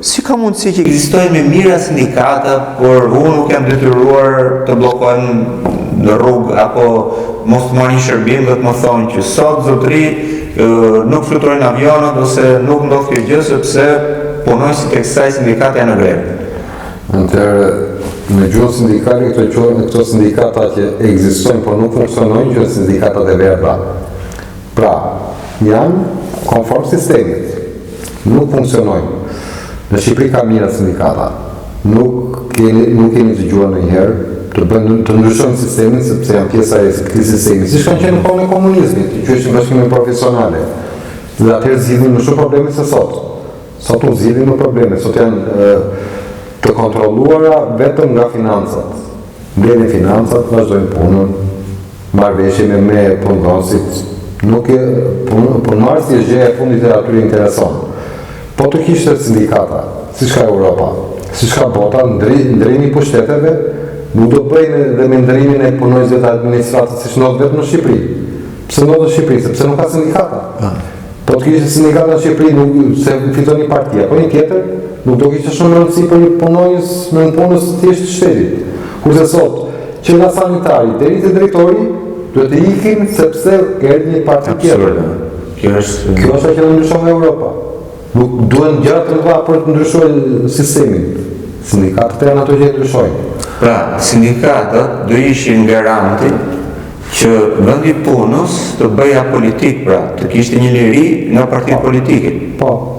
Si ka mundësi që ekzistojnë me mira sindikata, por unë nuk jam detyruar të blokojnë në rrugë apo mos të marrin shërbim dhe të më thonë që sot zotëri nuk fluturojnë avionët ose nuk ndodh kjo gjë sepse punojësit tek kësaj sindikate janë në grevë. Atëherë, në gjuhën sindikale këto sindikata që ekzistojnë por nuk funksionojnë janë sindikatat e verdha. Pra, janë konform sistemit, nuk funksionojnë. Në Shqipëri ka mira sindikata. Nuk keni dëgjuar ndonjëherë të ndryshojnë sistemin sepse janë pjesa e këtij sistemi. Siç kanë qenë në kohën e komunizmit, që ishin bashkime profesionale. Dhe atëherë zgjidhin më shumë probleme se sot. Sot u zgjidhin më probleme, sot janë të kontrolluara vetëm nga financat. Mbledhin financat, vazhdojnë punën, marrëveshje me punëdhënësit. Nuk e punëmarrësi është gjëja e fundit e atyre intereson. Po të kishte sindikata, siç ka Europa, siç ka bota, ndrimi i pushteteve nuk do bëjnë dhe me ndrimin e punojësve të administratës siç ndodh vetëm në Shqipëri. Pse ndodh në Shqipëri? Sepse nuk ka sindikata. Po të kishte sindikata në Shqipëri nuk se fiton një parti apo një tjetër, nuk do kishte shumë rëndësi për një punojës në punës thjesht të shtetit. Kurse sot, që nga sanitari deri te drejtori duhet të ikin sepse erdhi një parti tjetër. Kjo është që ndryshon nga Europa. Nuk duhen gjëra të mëdha për të ndryshuar sistemin. Sindikatët janë ato që ndryshojnë. Pra, sindikatët do ishin garanti që vendi punës të bëja politik, pra, të kishte një liri nga partitë politike. Po.